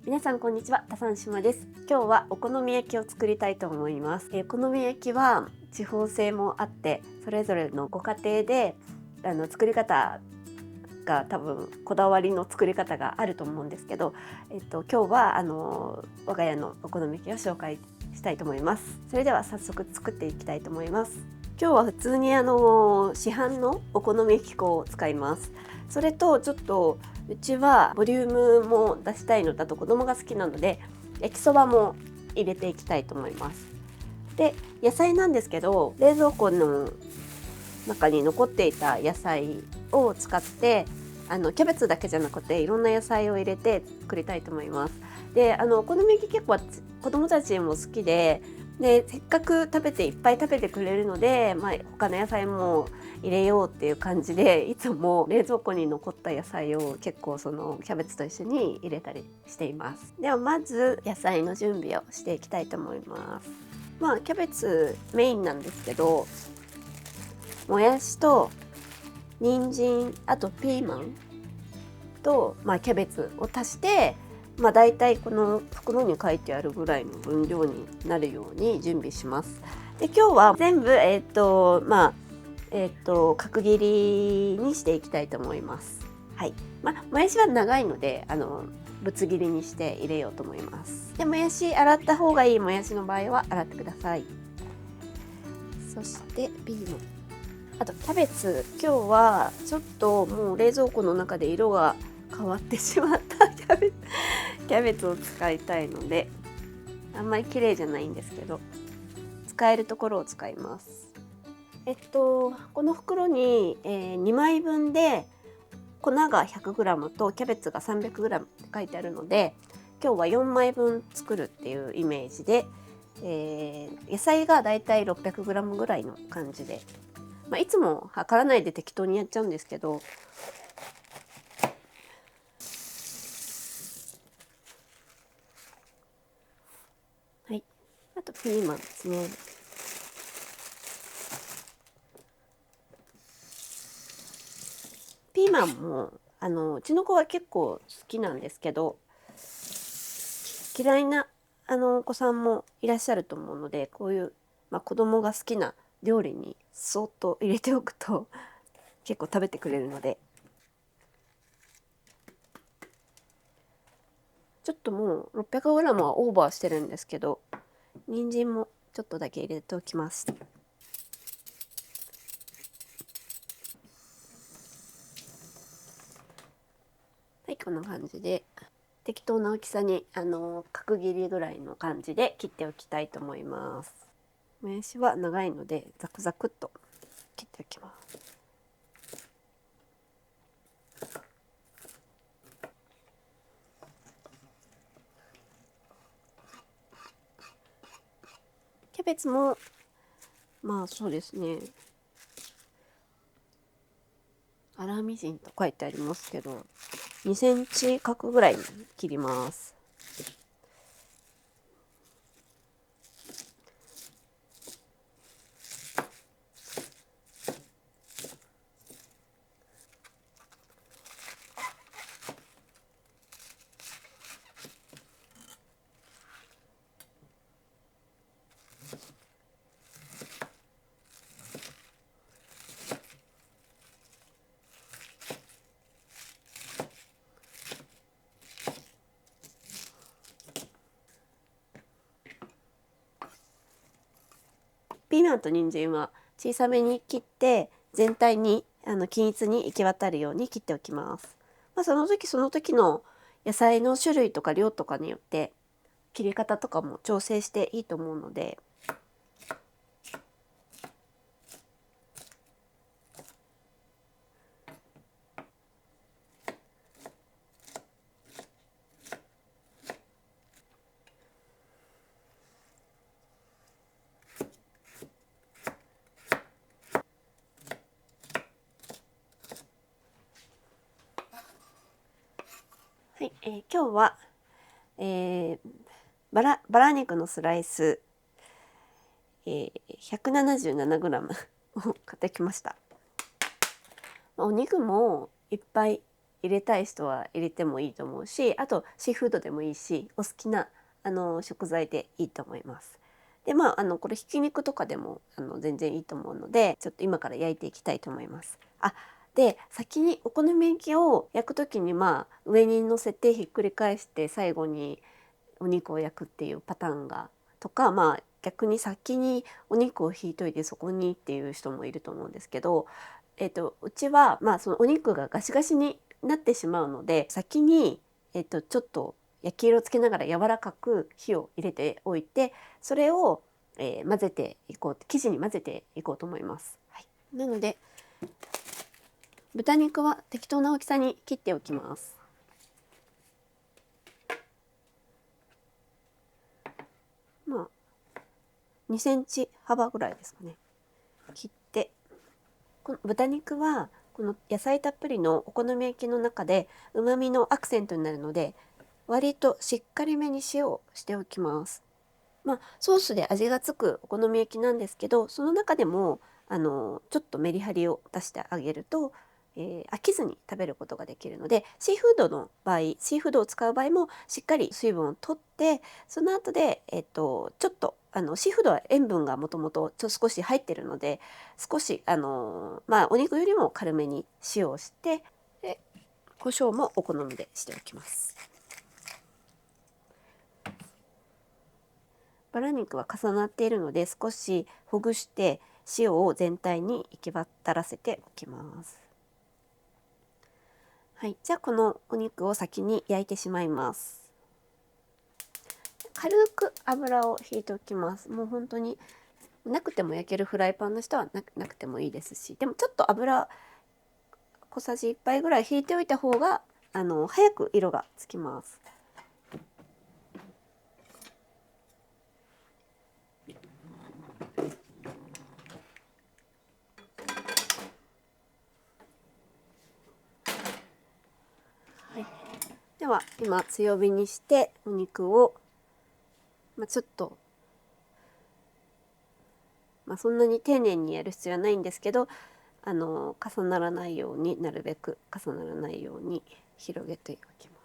皆さんこんにちは、タサンシマです。今日はお好み焼きを作りたいと思います。お好み焼きは地方性もあって、それぞれのご家庭で作り方が多分こだわりの作り方があると思うんですけど、今日は我が家のお好み焼きを紹介したいと思います。それでは早速作っていきたいと思います。今日は普通に市販のお好み焼き粉を使います。それとちょっとうちはボリュームも出したいのだと子供が好きなので焼きそばも入れていきたいと思います。で野菜なんですけど、冷蔵庫の中に残っていた野菜を使ってキャベツだけじゃなくていろんな野菜を入れて作りたいと思います。でお好み焼き結構子供たちも好きで、せっかくいっぱい食べてくれるので、他の野菜も入れようっていう感じでいつも冷蔵庫に残った野菜を結構そのキャベツと一緒に入れたりしています。ではまず野菜の準備をしていきたいと思います。キャベツメインなんですけど、もやしと人参、あとピーマンと、キャベツを足して、だいたいこの袋に書いてあるぐらいの分量になるように準備します。で今日は全部角切りにしていきたいと思います。はい。もやしは長いのでぶつ切りにして入れようと思います。でもやし洗った方がいいもやしの場合は洗ってください。そしてピーマン、あとキャベツ、今日はちょっともう冷蔵庫の中で色が変わってしまったキャベツを使いたいので、あんまり綺麗じゃないんですけど使えるところを使います。この袋に、2枚分で粉が 100g とキャベツが 300g って書いてあるので、今日は4枚分作るっていうイメージで、野菜がだいたい 600g ぐらいの感じで、いつも測らないで適当にやっちゃうんですけど、はい、あとピーマンですね。ピーマンもうちの子は結構好きなんですけど、嫌いなお子さんもいらっしゃると思うので、こういう、子供が好きな料理にそっと入れておくと結構食べてくれるので、ちょっともう 600g はオーバーしてるんですけど、人参もちょっとだけ入れておきます。はい、こんな感じで適当な大きさに角切りぐらいの感じで切っておきたいと思います。もやしは長いのでザクザクっと切っておきます。キャベツもそうですね、粗みじんと書いてありますけど2センチ角ぐらいに切ります。ピーマンと人参は小さめに切って全体に均一に行き渡るように切っておきます。その時その時の野菜の種類とか量とかによって切り方とかも調整していいと思うので、はい、今日は、バラ肉のスライス、177g を買ってきました。お肉もいっぱい入れたい人は入れてもいいと思うし、あとシーフードでもいいし、お好きな食材でいいと思います。でこれひき肉とかでも全然いいと思うので、ちょっと今から焼いていきたいと思います。で先にお好み焼きを焼く時に上に乗せてひっくり返して最後にお肉を焼くっていうパターンがとか、逆に先にお肉をひいといてそこにっていう人もいると思うんですけど、うちはそのお肉がガシガシになってしまうので、先にちょっと焼き色つけながら柔らかく火を入れておいて、それを、混ぜていこう、生地に混ぜていこうと思います。はい、なので豚肉は適当な大きさに切っておきます。2センチ幅ぐらいですかね。切って、この豚肉はこの野菜たっぷりのお好み焼きの中で旨味のアクセントになるので、割としっかりめに塩をしておきます。ソースで味がつくお好み焼きなんですけど、その中でもちょっとメリハリを出してあげると、飽きずに食べることができるので、シーフードの場合、シーフードを使う場合もしっかり水分を取って、その後で、ちょっとシーフードは塩分がもともと少し入ってるので、少しお肉よりも軽めに塩をして、で胡椒もお好みでしておきます。バラ肉は重なっているので少しほぐして塩を全体に行き渡らせておきます。はい、じゃあこのお肉を先に焼いてしまいます。軽く油を引いておきます。もう本当になくても焼けるフライパンの人はなくてもいいですし、でもちょっと油小さじ1杯ぐらい引いておいた方が早く色がつきます。はい、では今強火にしてお肉を、ちょっとそんなに丁寧にやる必要はないんですけど、重ならないように、なるべく重ならないように広げておきます。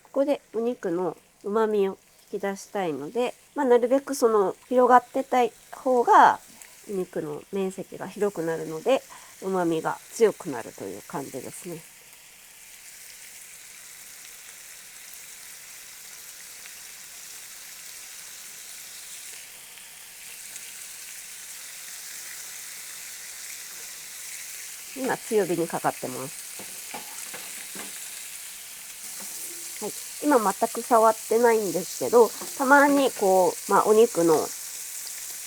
ここでお肉のうまみを引き出したいので、なるべくその広がってたい方がお肉の面積が広くなるので、うまみが強くなるという感じですね。今強火にかかってます。はい、今全く触ってないんですけど、たまにお肉の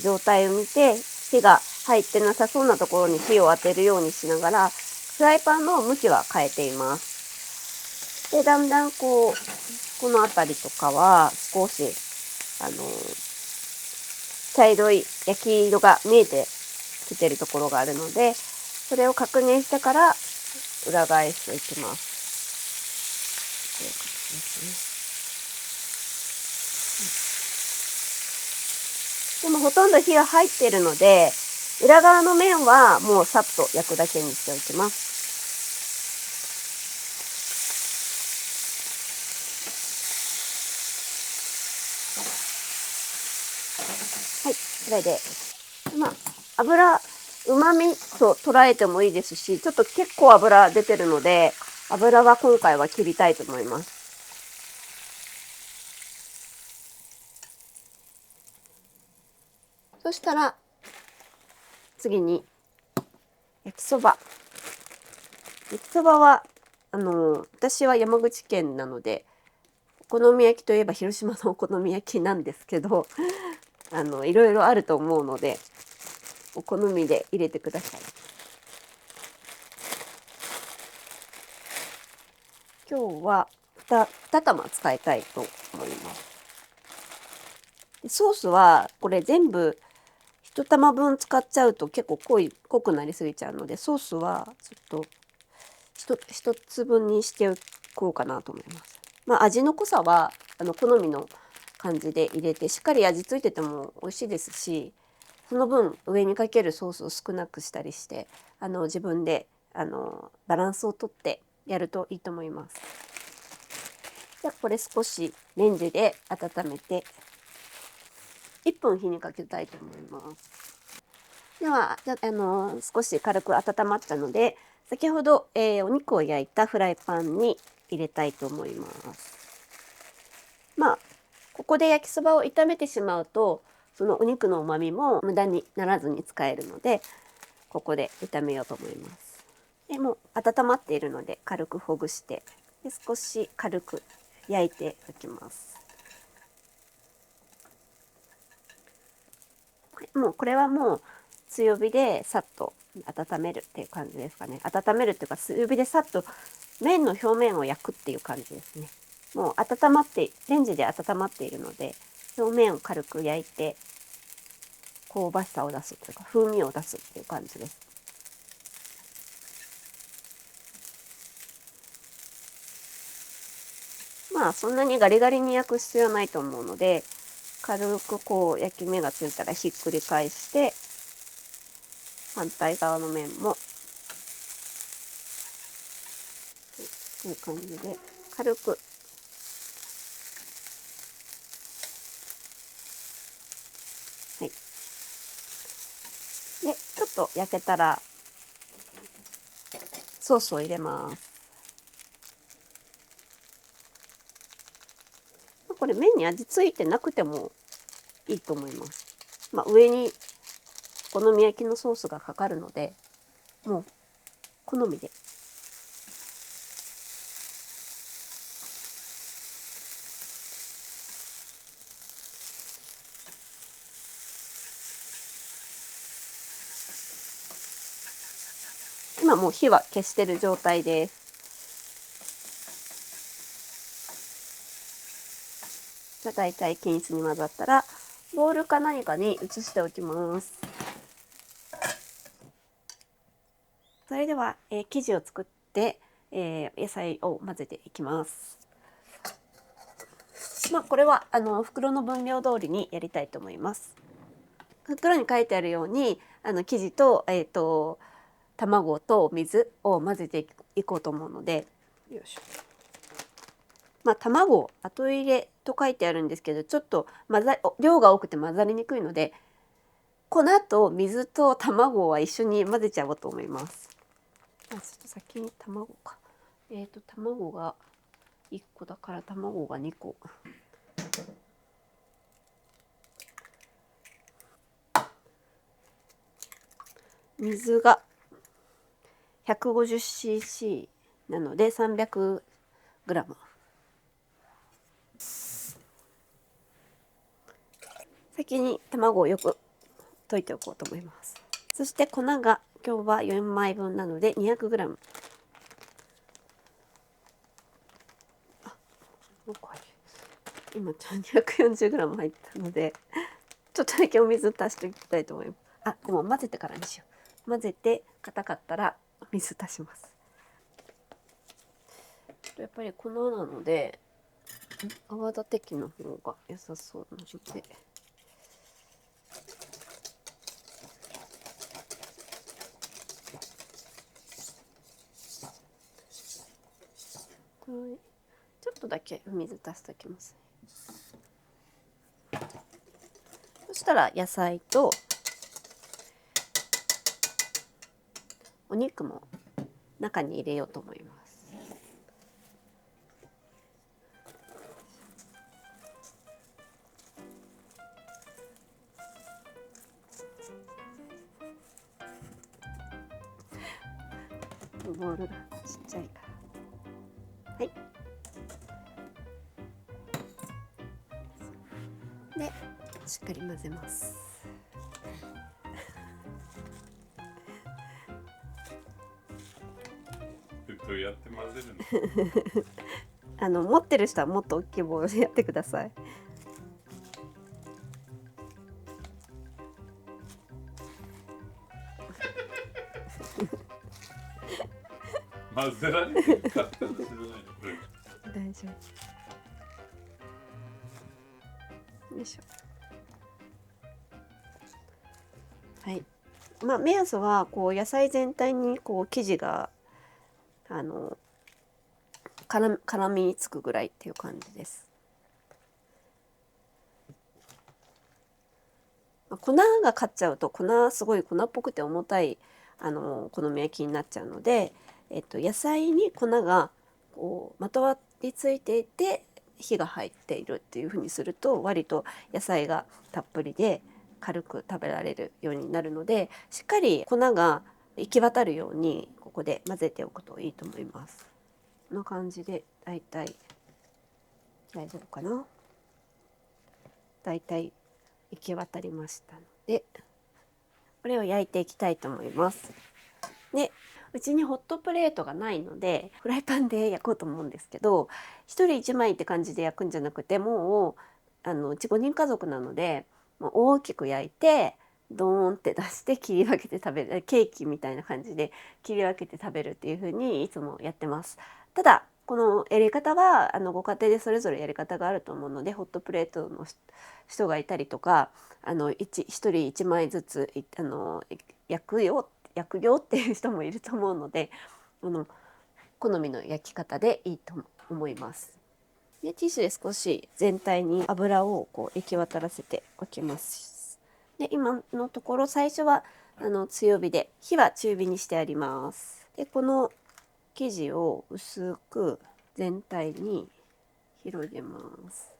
状態を見て火が入ってなさそうなところに火を当てるようにしながらフライパンの向きは変えています。でだんだんこの辺りとかは少し茶色い焼き色が見えてきてるところがあるので、それを確認してから裏返していきます。こういう感じですね。でもほとんど火が入っているので、裏側の面はもうさっと焼くだけにしておきます。はい、これで油うまみと捉えてもいいですし、ちょっと結構油出てるので、油は今回は切りたいと思います。そしたら次に焼きそば。焼きそばは私は山口県なので、お好み焼きといえば広島のお好み焼きなんですけどいろいろあると思うので、お好みで入れてください。今日は2玉使いたいと思います。ソースはこれ全部1玉分使っちゃうと結構濃くなりすぎちゃうので、ソースはちょっと1つ分にしておこうかなと思います。味の濃さは好みの感じで入れて、しっかり味付いてても美味しいですし、その分上にかけるソースを少なくしたりして自分でバランスをとってやるといいと思います。じゃあこれ少しレンジで温めて1分火にかけたいと思います。では少し軽く温まったので、先ほど、お肉を焼いたフライパンに入れたいと思います。ここで焼きそばを炒めてしまうとそのお肉の旨味も無駄にならずに使えるので、ここで炒めようと思います。でもう温まっているので軽くほぐして、で少し軽く焼いておきます。もうこれはもう強火でさっと温めるっていう感じですかね。温めるっていうか強火でさっと麺の表面を焼くっていう感じですね。もう温まってレンジで温まっているので表面を軽く焼いて香ばしさを出すというか風味を出すっていう感じです。そんなにガリガリに焼く必要はないと思うので、軽くこう焼き目がついたらひっくり返して反対側の面もこういう感じで軽くでちょっと焼けたらソースを入れます。これ麺に味付いてなくてもいいと思います。上にお好み焼きのソースがかかるので、もう好みで。今もう火は消してる状態です。じゃあ大体均一に混ざったらボウルか何かに移しておきます。それでは、生地を作って、野菜を混ぜていきます。これは袋の分量通りにやりたいと思います。袋に書いてあるように生地と、卵と水を混ぜていこうと思うので、よいしょ。卵後入れと書いてあるんですけど、ちょっと量が多くて混ざりにくいので、この後水と卵は一緒に混ぜちゃおうと思います。ちょっと先に卵か。卵が1個だから卵が2個。水が 150cc なので 300g。先に卵をよく溶いておこうと思います。そして粉が今日は4枚分なので 200g。今 240g 入ったのでちょっとだけお水足していきたいと思います。でも混ぜてからにしよう。混ぜて硬かったら水足します。やっぱり粉なので泡立て器の方が良さそうなので。ちょっとだけ水足しておきます。そしたら野菜とお肉も中に入れようと思います。ボウルがちっちゃいから。はい。で、しっかり混ぜます。どうやって混ぜるの？持ってる人はもっと大きいボウルでやってください。混ぜられてるかったら知らないの。大丈夫。よいしょ。はい。目安はこう野菜全体にこう生地が絡みつくぐらいっていう感じです。粉が勝っちゃうとすごい粉っぽくて重たいお好み焼きになっちゃうので、野菜に粉がこうまとわりついていて火が入っているっていう風にすると割と野菜がたっぷりで軽く食べられるようになるので、しっかり粉が行き渡るようにここで混ぜておくといいと思います。こんな感じでだいたい大丈夫かな。だいたい行き渡りましたので、これを焼いていきたいと思います。で、うちにホットプレートがないのでフライパンで焼こうと思うんですけど、1人1枚って感じで焼くんじゃなくて、もううち5人家族なのでもう大きく焼いてドーンって出して切り分けて食べる、ケーキみたいな感じで切り分けて食べるっていう風にいつもやってます。ただこのやり方はご家庭でそれぞれやり方があると思うので、ホットプレートの人がいたりとか1人1枚ずつ焼くよっていう人もいると思うので、好みの焼き方でいいと思います。でティッシュで少し全体に油をこう行き渡らせておきます。で今のところ最初は強火で、火は中火にしてあります。でこの生地を薄く全体に広げます。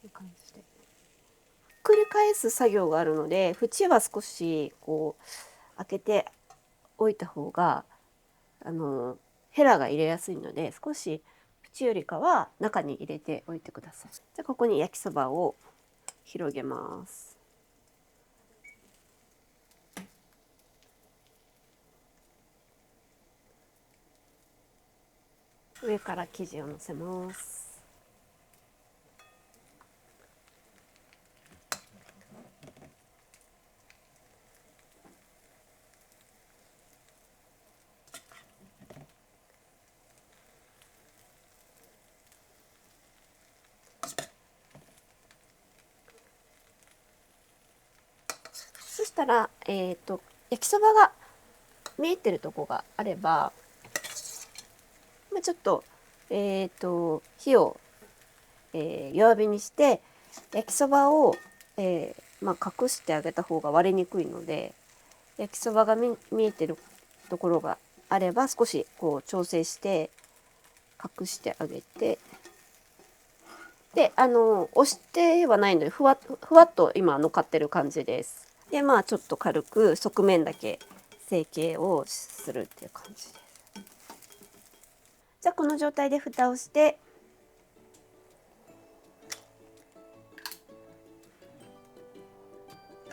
こういう感じでひっくり返す作業があるので、縁は少しこう開けておいた方がヘラが入れやすいので、少し縁よりかは中に入れておいてください。じゃあここに焼きそばを広げます。上から生地をのせます。そしたら、焼きそばが見えてるとこがあれば、ちょっと、火を、弱火にして焼きそばを、隠してあげた方が割れにくいので、焼きそばが見えてるところがあれば少しこう調整して隠してあげて、で押してはないのでふわっと今乗っかってる感じです。でちょっと軽く側面だけ成形をするっていう感じです。じゃあこの状態で蓋をして、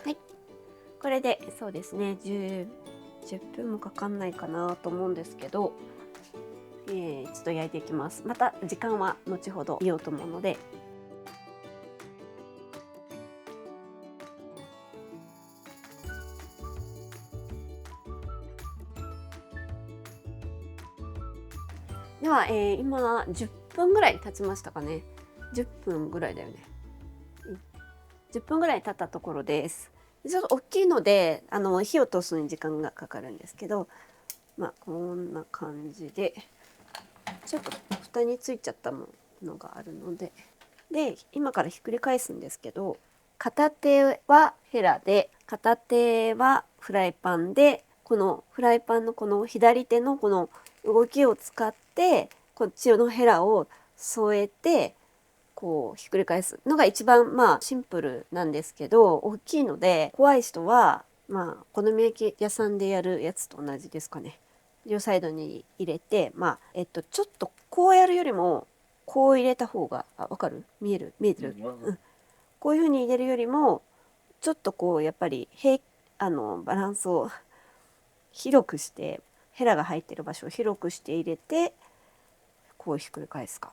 はい、これでそうですね10分もかかんないかなと思うんですけど、ちょっと焼いていきます。また時間は後ほど言おうと思うので。では、今10分ぐらい経ちましたかね。10分ぐらいだよね。10分ぐらい経ったところです。ちょっと大きいので火を通すのに時間がかかるんですけど、こんな感じでちょっと蓋についちゃったのがあるので、今からひっくり返すんですけど、片手はヘラで片手はフライパンで、このフライパンのこの左手のこの動きを使ってこっちのヘラを添えてこうひっくり返すのが一番シンプルなんですけど、大きいので怖い人はお好み焼き屋さんでやるやつと同じですかね。両サイドに入れてちょっとこうやるよりもこう入れた方がわかる？見える？うん、こういう風に入れるよりもちょっとこうやっぱりバランスを広くして、ヘラが入ってる場所を広くして入れてこうひっくり返すか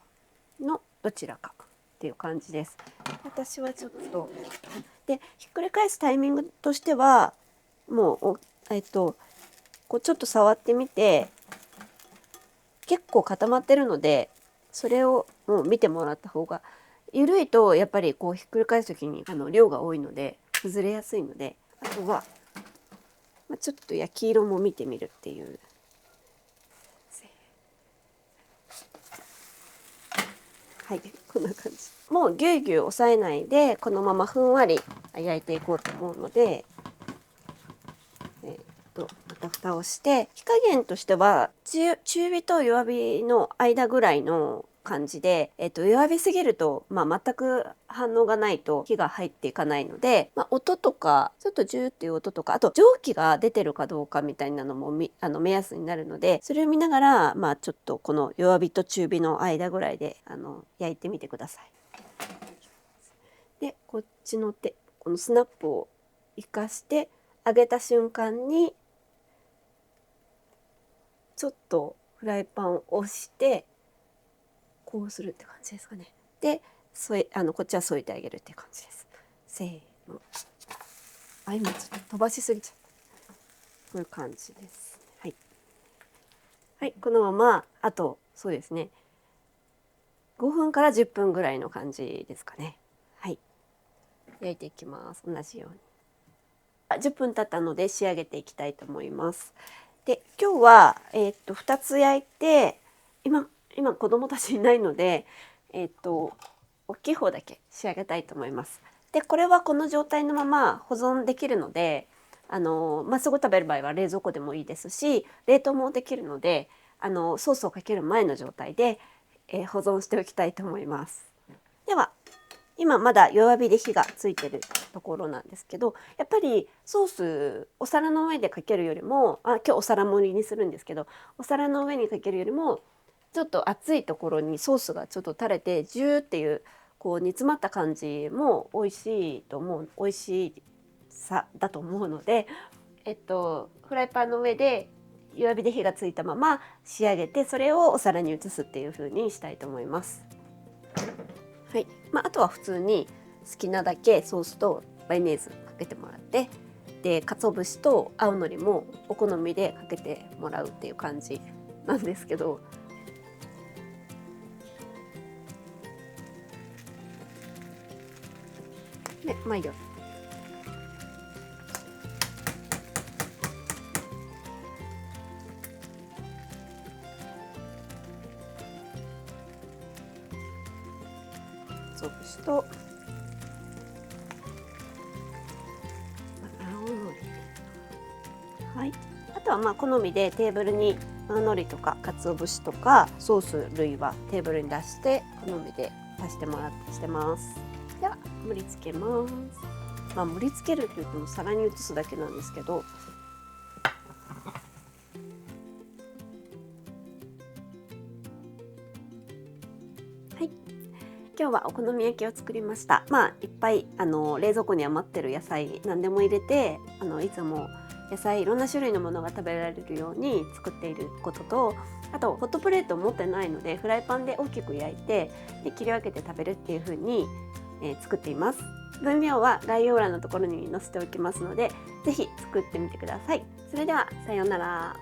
のどちらかっていう感じです。私はちょっとひっくり返すタイミングとしてはもうここうちょっと触ってみて、結構固まってるのでそれをもう見てもらった方が、緩いとやっぱりこうひっくり返す時に量が多いので崩れやすいので、あとは、ちょっと焼き色も見てみるっていう。はい、こんな感じ。もうぎゅうぎゅう押さえないでこのままふんわり焼いていこうと思うので、また蓋をして、火加減としては中火と弱火の間ぐらいの感じで、弱火すぎると、全く反応がないと火が入っていかないので、音とかちょっとジューっていう音とか、あと蒸気が出てるかどうかみたいなのも目安になるので、それを見ながら、ちょっとこの弱火と中火の間ぐらいで焼いてみてください。でこっちの手、このスナップを生かして上げた瞬間にちょっとフライパンを押してこうするって感じですかね。でこっちは添えてあげるっていう感じです。せーの。今ちょっと飛ばしすぎちゃった。こういう感じです。はい。はい、このままあとそうですね。5分から10分ぐらいの感じですかね。はい。焼いていきます。同じように。10分経ったので仕上げていきたいと思います。で今日は、2つ焼いて、今子供たちいないので、大きい方だけ仕上げたいと思います。でこれはこの状態のまま保存できるので、すぐ食べる場合は冷蔵庫でもいいですし、冷凍もできるのでソースをかける前の状態で、保存しておきたいと思います。では今まだ弱火で火がついてるところなんですけど、やっぱりソースお皿の上でかけるよりも、今日お皿盛りにするんですけど、お皿の上にかけるよりもちょっと熱いところにソースがちょっと垂れてジューっていうこう煮詰まった感じも美味しさだと思うので、フライパンの上で弱火で火がついたまま仕上げて、それをお皿に移すっていう風にしたいと思います。はい、あとは普通に好きなだけソースとマヨネーズかけてもらって、で鰹節と青のりもお好みでかけてもらうっていう感じなんですけど、でマヨ鰹節と青のり、はい、あとは好みでテーブルに青のりとか鰹節とかソース類はテーブルに出して好みで足してもらってしてます。では盛り付けます。盛り付けるって言っても皿に移すだけなんですけど、今日はお好み焼きを作りました。いっぱい冷蔵庫に余ってる野菜何でも入れて、いつも野菜いろんな種類のものが食べられるように作っていることと、あとホットプレートを持ってないのでフライパンで大きく焼いてで切り分けて食べるっていう風に、作っています。分量は概要欄のところに載せておきますので、ぜひ作ってみてください。それではさようなら。